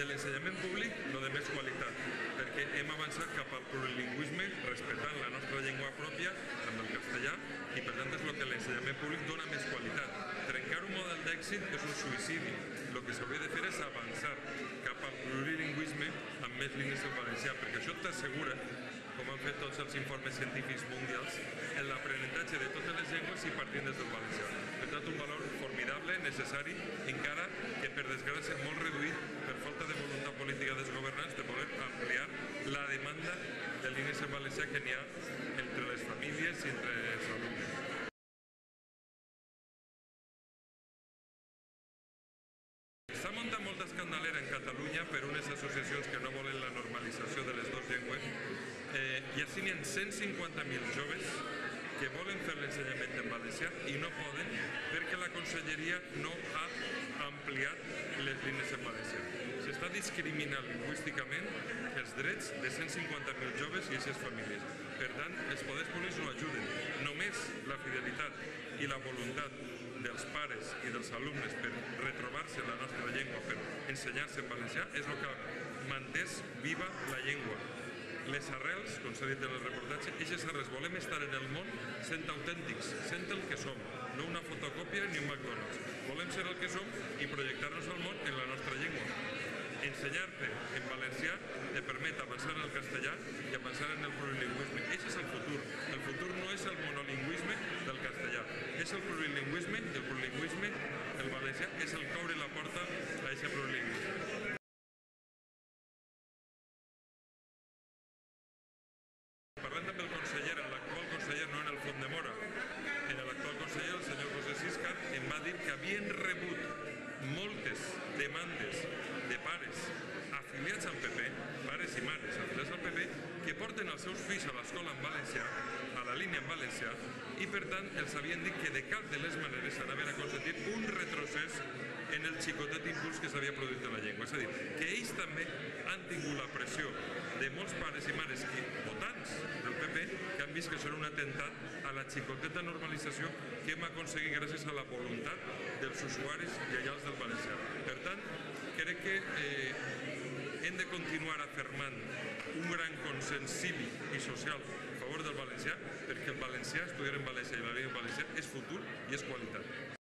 de l'ensenyament públic, el de més qualitat, perquè hem avançat cap al plurilingüisme respectant la nostra llengua pròpia amb el castellà i per tant és el que l'ensenyament públic dona més qualitat. Trencar un model d'èxit és un suïcidi. El que s'hauria de fer és avançar cap al plurilingüisme amb més línies del valencià, perquè això t'assegura, com han fet tots els informes científics mundials, en l'aprenentatge de totes les llengües i partint des del valencià. Per tant, un valor formidable, necessari, encara que per desgràcia molt reduït per falta de voluntat política dels governants de poder ampliar la demanda de línies en valencià que n'hi ha entre les famílies i entre els alumnes. S'ha muntat molta escandalera en Catalunya per unes associacions que no volen la normalització de les dues llengües i així n'hi ha 150.000 joves que volen fer l'ensenyament en valencià i no poden perquè la conselleria no ha ampliat les línies en valencià. S'està discriminant lingüísticament els drets de 150.000 joves i aquestes famílies. Per tant, els poders públics no ajuden. Només la fidelitat i la voluntat dels pares i dels alumnes per retrobar-se la nostra llengua, per ensenyar-se en valencià, és el que ha mantès viva la llengua. Les arrels, com s'ha dit en el reportatge, aquestes arrels volem estar en el món sent autèntics, sent el que som, no una fotocòpia ni un McDonald's. Volem ser el que som i projectar-nos al món en la nostra llengua. Ensenyar-te en valencià te permet avançar en el castellà i avançar en el plurilingüisme. Aquest és el futur. El futur no és el monolingüisme del castellà, és el plurilingüisme i el plurilingüisme, el valencià, és el que obre la porta a aquest plurilingüisme. Parlant amb el conseller, l'actual conseller, no en el Font de Mora, en l'actual conseller, el senyor José Siscar, em va dir que havien rebut moltes demandes de pares afiliats al PP, pares i mares afiliats al PP, que porten els seus fills a l'escola en valencià, a la línia en valencià, i per tant els havien dit que de cap de les maneres s'anaven a consentir un retrocés en el xicotet impuls que s'havia produït en la llengua. És a dir, que ells també han tingut la pressió de molts pares i mares i votants del PP que han vist que això era un atemptat a la xicoteta normalització que hem aconseguit gràcies a la voluntat dels usuaris lleials del valencià. Per tant, crec que hem de continuar afirmant un gran consens cívic i social a favor del valencià, perquè el valencià, estudiar en valencià i la llengua en valencià és futur i és qualitat.